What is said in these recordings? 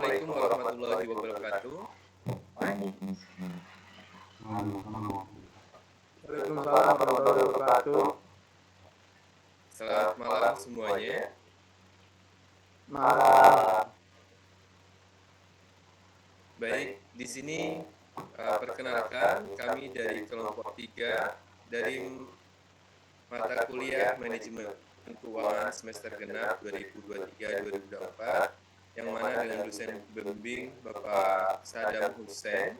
Assalamualaikum warahmatullahi wabarakatuh. Waalaikumsalam warahmatullahi wabarakatuh. Selamat malam semuanya. Malam. Baik, di sini perkenalkan kami dari kelompok 3 dari mata kuliah Manajemen Keuangan semester genap 2023-2024 yang mana dengan dosen pembimbing Bapak Sadam Hussein.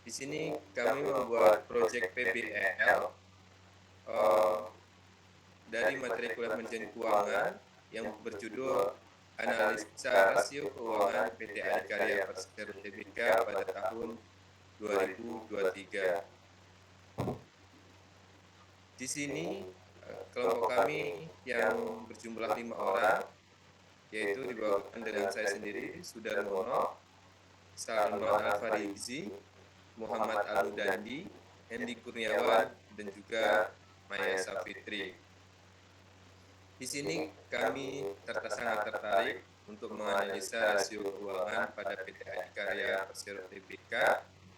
Di sini kami membuat proyek PBL dari materi kuliah manajemen keuangan yang berjudul Analisa Rasio Keuangan PT Adikarya Persero Tbk pada tahun 2023. Di sini kelompok kami yang berjumlah 5 orang, yaitu dibawakan dengan saya sendiri, Sudarmono, Salman Al-Farizi, Muhammad Al-Mudandi, Hendi Kurniawan, dan juga Maya Safitri. Di sini kami sangat tertarik untuk menganalisa rasio keuangan pada PT Adikarya Persero Tbk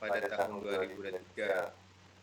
pada tahun 2023,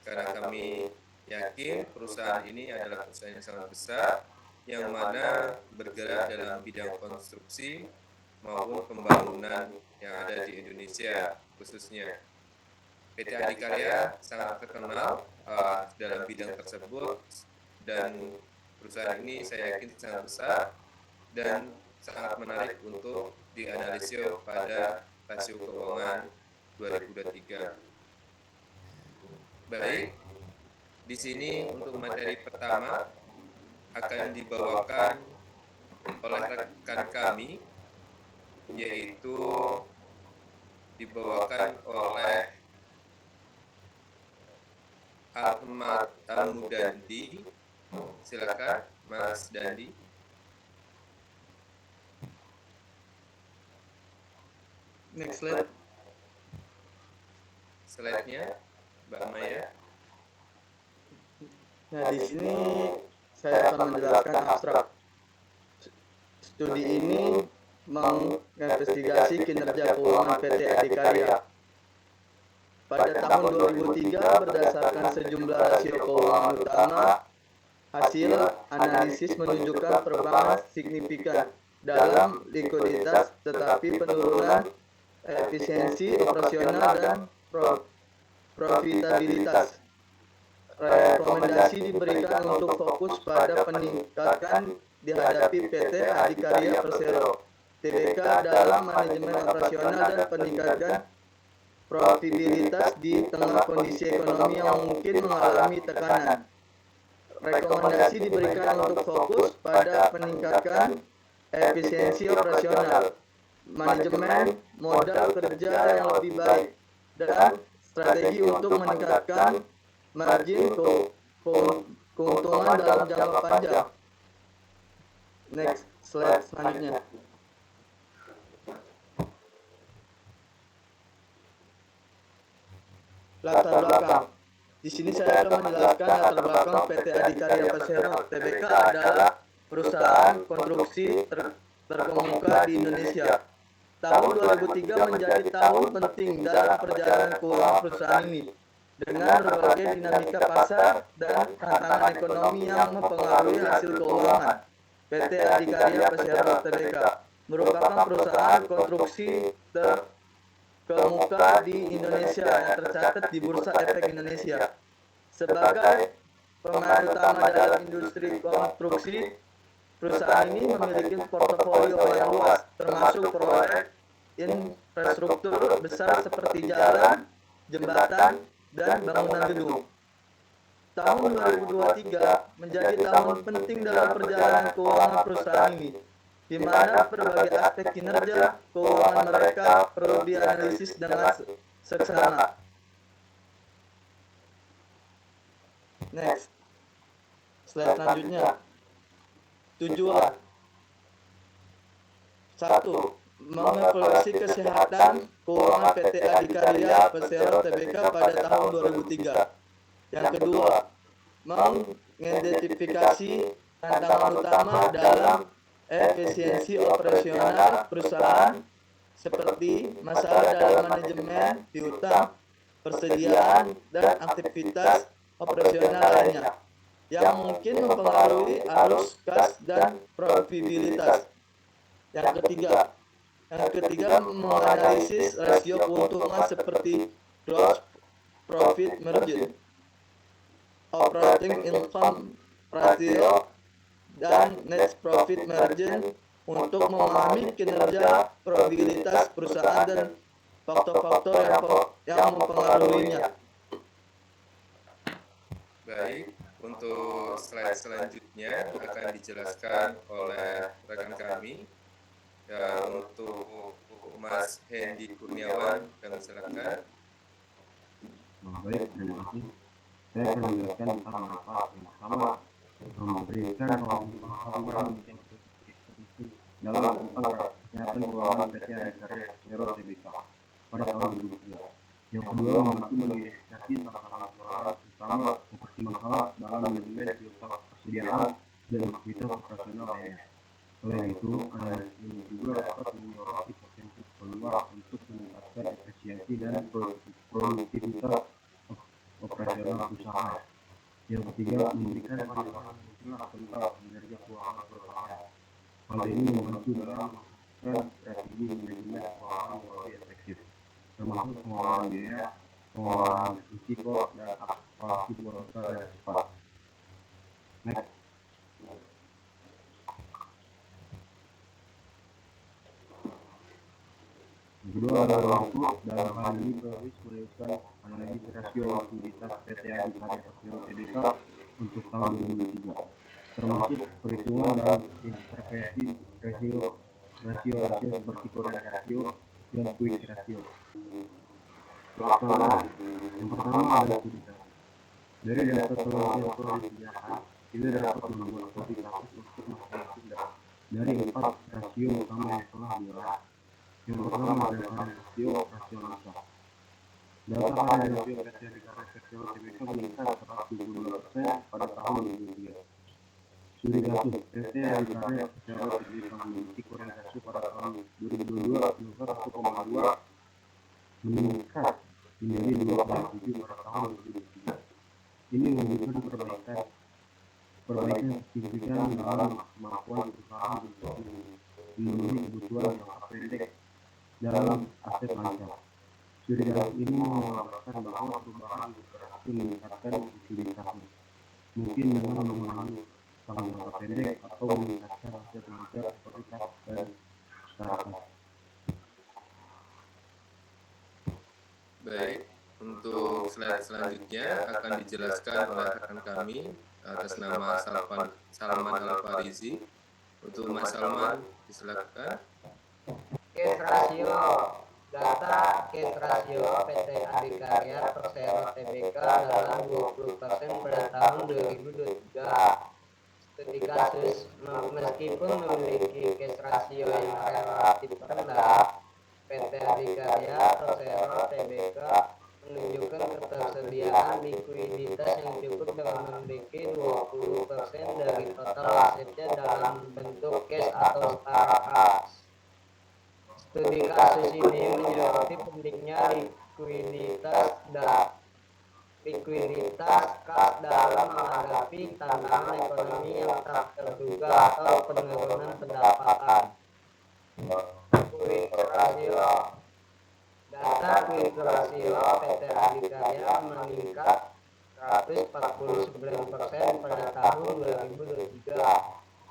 karena kami yakin perusahaan ini adalah perusahaan yang sangat besar yang mana bergerak dalam bidang konstruksi maupun pembangunan yang ada di Indonesia khususnya. PT Adikarya sangat terkenal dalam bidang tersebut, dan perusahaan ini saya yakin sangat besar dan sangat menarik untuk dianalisis pada rasio keuangan 2023. Baik, di sini untuk materi pertama akan dibawakan oleh rekan kami, yaitu dibawakan oleh Ahmad Al-Mudandi. Silakan Mas Dandi. Next slide. Slide-nya Mbak Maya. Nah, di sini saya akan menjelaskan abstrak. Studi ini menginvestigasi kinerja keuangan PT Adikarya pada tahun 2003 berdasarkan sejumlah rasio keuangan utama. Hasil analisis menunjukkan perubahan signifikan dalam likuiditas, tetapi penurunan efisiensi operasional dan profitabilitas. Rekomendasi diberikan untuk fokus pada peningkatan dihadapi PT Adikarya Persero Tbk dalam manajemen operasional dan peningkatan profitabilitas di tengah kondisi ekonomi yang mungkin mengalami tekanan. Rekomendasi diberikan untuk fokus pada peningkatan efisiensi operasional, manajemen modal kerja yang lebih baik, dan strategi untuk meningkatkan margin keuntungan dalam jangka panjang. Next slide selanjutnya. Latar belakang. Di sini saya akan menjelaskan latar belakang PT Adikarya Persero Tbk adalah perusahaan konstruksi terkemuka di Indonesia. Tahun 2003 menjadi tahun penting dalam perjalanan keuangan perusahaan ini, dengan berbagai dinamika pasar dan tantangan ekonomi yang mempengaruhi hasil keuangan. PT Adikarya Persero Tbk merupakan perusahaan konstruksi terkemuka di Indonesia yang tercatat di Bursa Efek Indonesia. Sebagai pemain utama dalam industri konstruksi, perusahaan ini memiliki portofolio yang luas, termasuk proyek infrastruktur besar seperti jalan, jembatan, dan bangunan gedung. Tahun 2023 menjadi tahun penting dalam perjalanan keuangan perusahaan ini, di mana berbagai aspek kinerja keuangan mereka perlu dianalisis dengan seksama. Next, slide selanjutnya. Tujuan 1. Mengevaluasi kesehatan keuangan PT Adikarya Persero Tbk pada tahun 2003. Yang kedua, mengidentifikasi tantangan utama dalam efisiensi operasional perusahaan seperti masalah dalam manajemen piutang, persediaan, dan aktivitas operasional lainnya yang mungkin mempengaruhi arus kas dan profitabilitas. Yang ketiga menganalisis rasio keuntungan seperti gross profit margin, operating income ratio, dan net profit margin untuk memahami kinerja probabilitas perusahaan dan faktor-faktor yang mempengaruhinya. Baik, untuk slide selanjutnya akan dijelaskan oleh rekan kami. Dan untuk Mas Hendy Kurniawan, kami silakan. Baik, terima kasih. Saya akan menjelaskan tentang manfaat yang pertama memberikan pemahaman dalam tentang kesehatan keuangan PT Adhikarya Persero Tbk pada tahun 2003. Yang kedua, membantu mengidentifikasi tantangan keuangan terutama seperti masalah dalam manajemen piutang, persediaan, dan aktivitas operasional lainnya. Selain itu, analisis ini juga dapat menyoroti potensi peluang untuk meningkatkan efisiensi dan produktivitas operasional perusahaan. Yang ketiga, memberikan pandangan mutlak tentang kinerja keuangan perusahaan. Hal ini membantu dalam melakukan strategi manajemen keuangan yang lebih efektif, termasuk pengelolaan biaya, pengelolaan risiko, dan aktuasi moneter yang tepat. Next. Yang kedua adalah waktu. Dalam hal ini Provis menuliskan analisis rasio likuiditas PT Adhikarya Persero Tbk untuk tahun 2003, termasuk perhitungan dan intervensi rasio seperti current ratio dan quick ratio. Pelaksanaan yang pertama adalah studi. Dari data sumber yang telah disediakan, kita dapat membuat studi kasus untuk masing-masing dari 4 rasio utama yang telah diolah. Yang pertama adalah rasio operasional. Data pada rasio PT Adhikarya Persero Tbk meningkat 122% pada tahun 2003. Studi kasus PT Adhikarya Persero Tbk memiliki current ratio pada tahun 2022 sebesar 1,2 meningkat menjadi 2,7 pada tahun 2003. Ini menunjukkan perbaikan signifikan dalam kemampuan perusahaan untuk memenuhi kebutuhan jangka pendek dalam aset lancar. Studi kasus ini menggambarkan bahwa perubahan berhasil meningkatkan likuiditasnya, mungkin dengan mengurangi utang jangka pendek atau meningkatkan aset lancar seperti kas dan startup. Baik, untuk slide selanjutnya akan dijelaskan oleh rekan kami atas nama Salman Al-Farizi. Untuk Mas Salman, disilakan. Cash ratio. Data cash ratio PT Adhikarya Persero Tbk adalah 20% pada tahun 2023. Studi kasus, meskipun memiliki cash ratio yang relatif rendah, PT Adhikarya Persero Tbk menunjukkan ketersediaan likuiditas yang cukup dengan memiliki 20% dari total asetnya dalam bentuk cash atau startup. Studi kasus ini menyoroti pentingnya likuiditas kas dalam menghadapi tantangan ekonomi yang tak terduga atau penurunan pendapatan. Quick ratio. Data quick ratio PT Adhikarya meningkat 149% pada tahun 2023.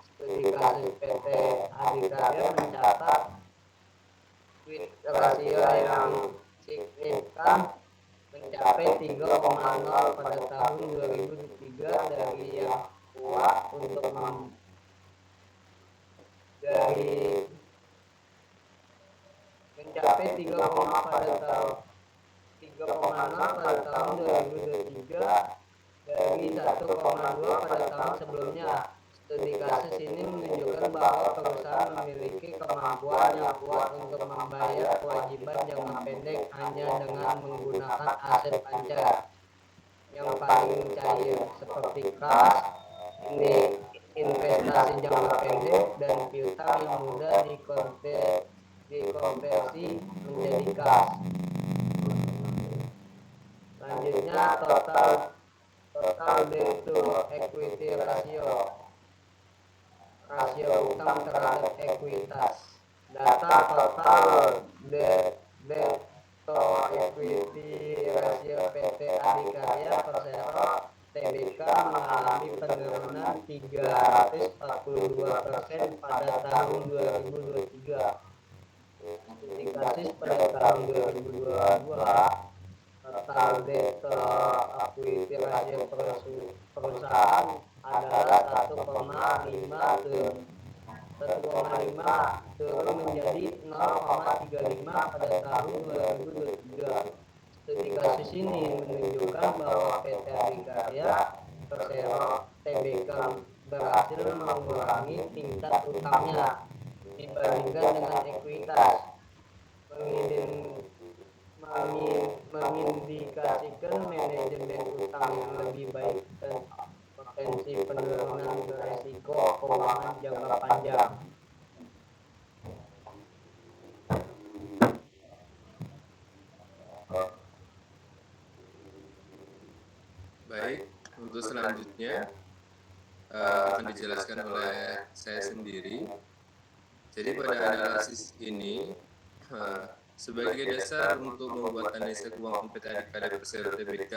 Studi kasus PT Adhikarya mencatat quick ratio yang signifikan mencapai 3,0 pada tahun 2003 dari yang kuat untuk mencapai 3,0 pada tahun 2023 dari 1,2 pada tahun sebelumnya. Studi kasus ini menunjukkan bahwa perusahaan memiliki kemampuan yang kuat untuk membayar kewajiban jangka pendek hanya dengan menggunakan aset lancar yang paling cair seperti kas, investasi jangka pendek, dan piutang yang mudah dikonversi menjadi kas. Selanjutnya total debt to equity rasio utang terhadap ekuitas. Data total debt to equity rasio PT Adikarya Persero Tbk mengalami penurunan 342% pada tahun 2023. Studi kasus pada tahun 2022, total debt to equity rasio perusahaan adalah 1,5 turun menjadi 0,35 pada tahun 2023. Studi kasus ini menunjukkan bahwa PT Adikarya Persero Tbk berhasil mengurangi tingkat utangnya dibandingkan dengan ekuitas, mengindikasikan manajemen utang yang lebih baik dan potensi penurunan beresiko keuangan jangka panjang. Baik, untuk selanjutnya akan dijelaskan oleh saya sendiri. Jadi pada analisis ini sebagai dasar untuk membuat analisa keuangan PT Adikarya Persero Tbk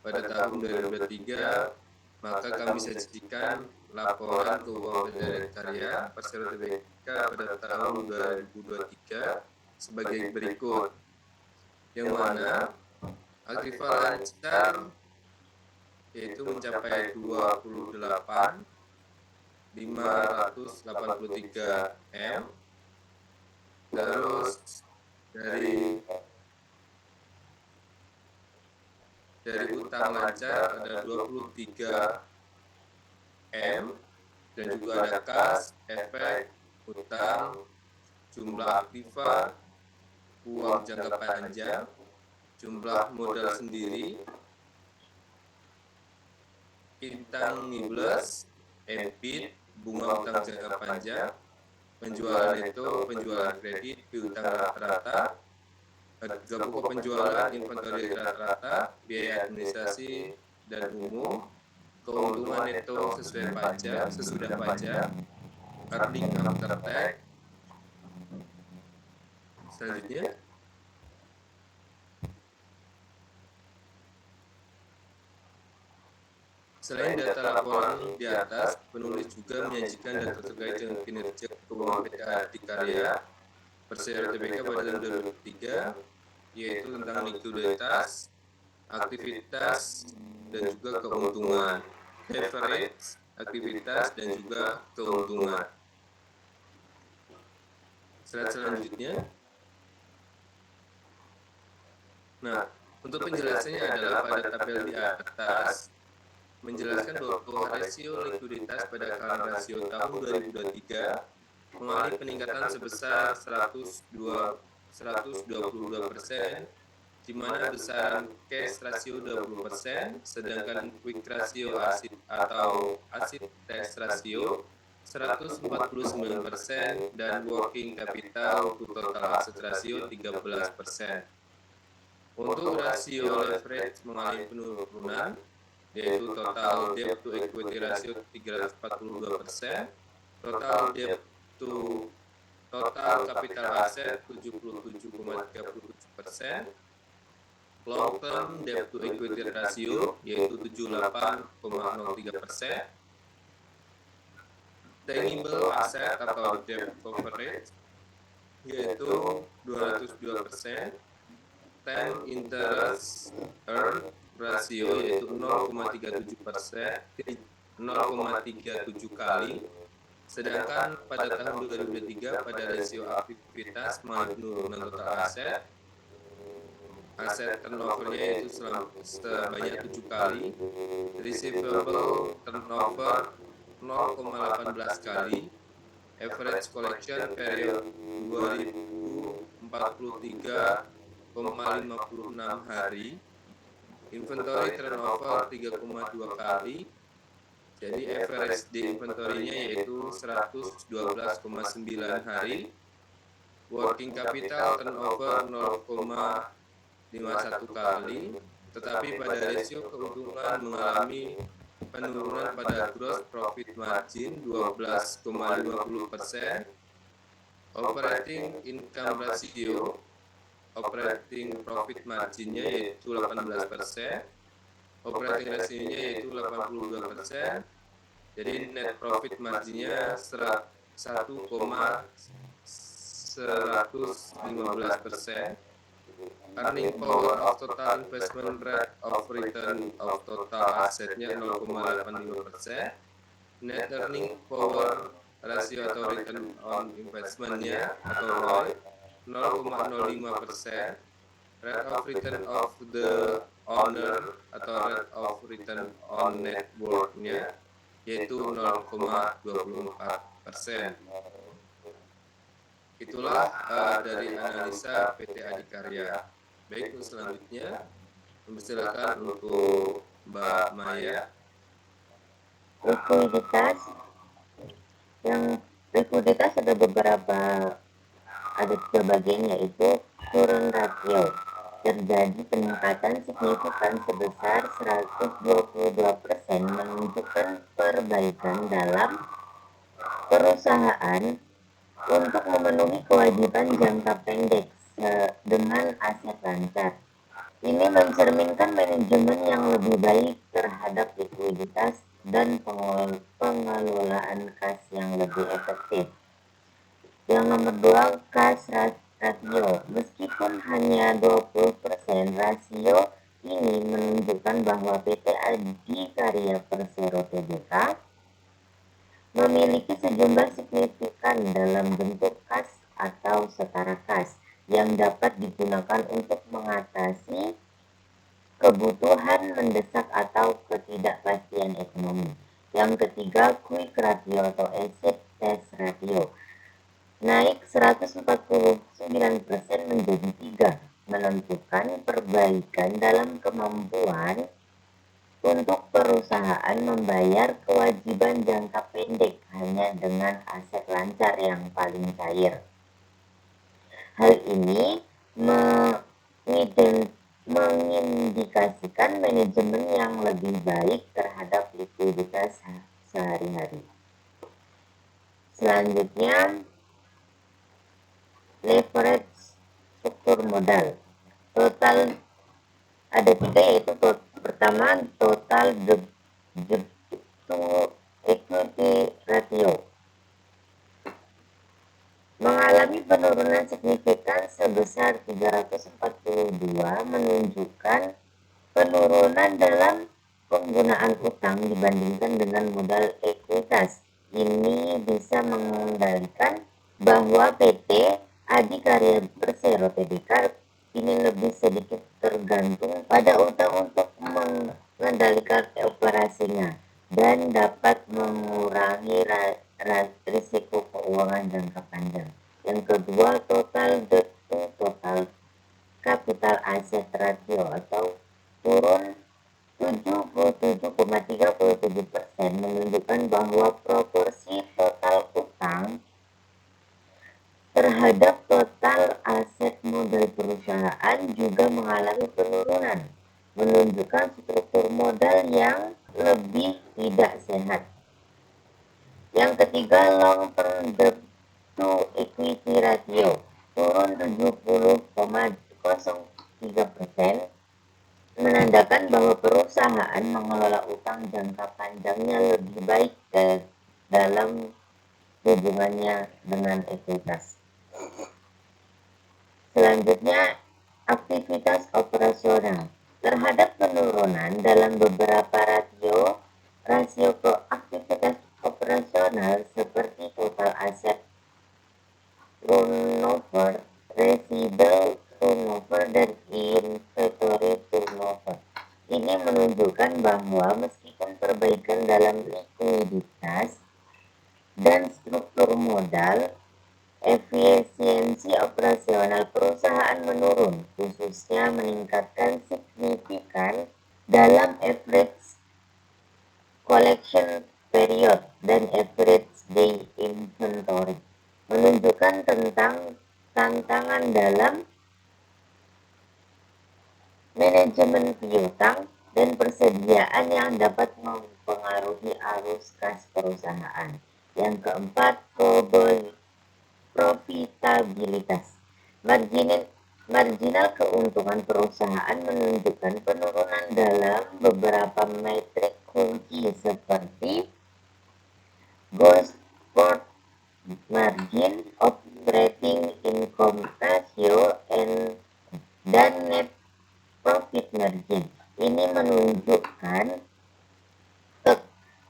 pada tahun 2023, maka kami sajikan laporan keuangan PT Adikarya Persero Tbk pada tahun 2023 sebagai berikut, yang mana aktiva lancar yaitu mencapai 28.583 M. Terus dari utang lancar ada 23 M, dan juga ada kas, efek, utang, jumlah aktiva, uang jangka panjang, jumlah modal sendiri, intangibles, EBIT, bunga utang jangka panjang, penjualan neto, penjualan kredit, piutang rata-rata, harga pokok penjualan, inventory rata-rata, biaya administrasi dan umum, keuntungan neto sesuai pajak, sesudah pajak, earning after tax. Selanjutnya, selain data laporan di atas, penulis juga menyajikan data terkait dengan kinerja keuangan PT Adikarya Persero Tbk pada tahun 2023, yaitu tentang likuiditas, aktivitas, dan juga keuntungan, leverage, aktivitas, dan juga keuntungan. Slide selanjutnya. Nah, untuk penjelasannya adalah pada tabel di atas menjelaskan bahwa rasio likuiditas pada current ratio tahun 2023 mengalami peningkatan sebesar 122%, di mana besaran cash ratio 20%, sedangkan quick ratio atau acid test ratio 149%, dan working capital to total asset ratio 13%. Untuk rasio leverage mengalami penurunan, yaitu total debt to equity ratio 342%, total debt to total capital asset 77,37%, long term debt to equity ratio yaitu 78,03%, tangible asset atau debt coverage yaitu 202%, time interest earned rasio yaitu 0,37 kali, sedangkan pada tahun 2023 pada rasio aktivitas mengalami penurunan total aset turnovernya yaitu sebanyak 7 kali, receivable turnover 0,18 kali, average collection period 2043,56 hari, inventory turnover 3,2 kali, jadi average di inventory-nya yaitu 112,9 hari, working capital turnover 0,51 kali, tetapi pada rasio keuntungan mengalami penurunan pada gross profit margin 12,50%, operating income ratio, operating profit marginnya yaitu 18%, operating ratio-nya yaitu 82%, jadi net profit marginnya 1,115%. Earning power of total investment rate of return of total asetnya 0,85%. Net earning power rasio atau return on investmentnya atau ROI 0,05%. Rate of return of the owner atau rate of return on net worth-nya yaitu 0,24%. Itulah dari analisa PT Adikarya. Baik, selanjutnya silakan untuk Mbak Maya. Likuiditas ada tiga bagian, yaitu turun rasio. Terjadi peningkatan signifikan sebesar 122%, menunjukkan perbaikan dalam perusahaan untuk memenuhi kewajiban jangka pendek dengan aset lancar. Ini mencerminkan manajemen yang lebih baik terhadap likuiditas dan pengelolaan kas yang lebih efektif. Yang nomor 2, kas ratio. Meskipun hanya 20%, rasio ini menunjukkan bahwa PT Adikarya Persero Tbk memiliki sejumlah signifikan dalam bentuk kas atau setara kas yang dapat digunakan untuk mengatasi kebutuhan mendesak atau ketidakpastian ekonomi. Yang ketiga, quick ratio atau asset test ratio. Naik 149% menjadi 3, menentukan perbaikan dalam kemampuan untuk perusahaan membayar kewajiban jangka pendek hanya dengan aset lancar yang paling cair. Hal ini mengindikasikan manajemen yang lebih baik terhadap likuiditas sehari-hari. Selanjutnya, leverage struktur modal. Total ada 3, yaitu pertama, total debt to equity ratio mengalami penurunan signifikan sebesar 342, menunjukkan penurunan dalam penggunaan utang dibandingkan dengan modal ekuitas. Ini bisa mengendalikan bahwa PT Adikarya Persero Tbk ini lebih sedikit tergantung pada utang untuk mengendalikan operasinya dan dapat mengurangi risiko keuangan jangka panjang. Yang kedua, total debt to total capital asset ratio atau turun 77,37%, menunjukkan bahwa proporsi total utang terhadap total aset modal perusahaan juga mengalami penurunan, menunjukkan struktur modal yang lebih tidak sehat. Yang ketiga, long term debt to equity ratio turun 70,03%, menandakan bahwa perusahaan mengelola utang jangka panjangnya lebih baik dalam hubungannya dengan ekuitas. Selanjutnya, aktivitas operasional. Terhadap penurunan dalam beberapa rasio aktivitas operasional seperti total aset turnover, residual turnover, dan inventory turnover. Ini menunjukkan bahwa meskipun perbaikan dalam likuiditas dan struktur modal, efisiensi operasional perusahaan menurun, khususnya meningkatkan signifikan dalam average collection period dan average day inventory, menunjukkan tentang dalam manajemen piutang dan persediaan yang dapat mempengaruhi arus kas perusahaan. Yang keempat, profitabilitas. Marginal keuntungan perusahaan menunjukkan penurunan dalam beberapa metrik kunci seperti gross profit margin, operating income ratio, dan net profit margin. Ini menunjukkan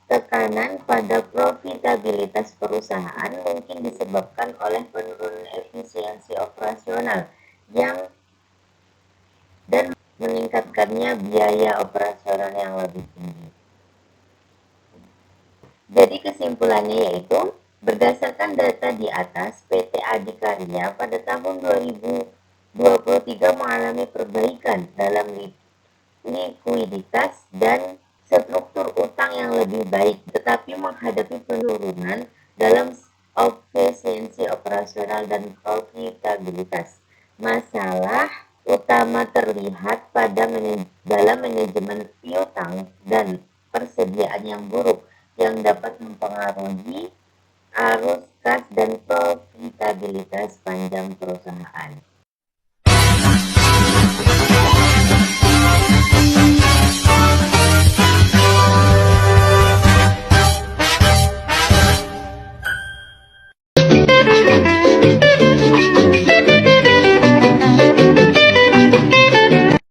tekanan pada profitabilitas perusahaan mungkin disebabkan oleh penurunan efisiensi operasional dan meningkatkannya biaya operasional yang lebih tinggi. Jadi kesimpulannya yaitu, berdasarkan data di atas, PT Adikarya pada tahun 2023 mengalami perbaikan dalam likuiditas dan struktur utang yang lebih baik, tetapi menghadapi penurunan dalam efisiensi operasional dan profitabilitas. Masalah utama terlihat dalam manajemen piutang dan persediaan yang buruk yang dapat mempengaruhi arus kas dan profitabilitas panjang perusahaan.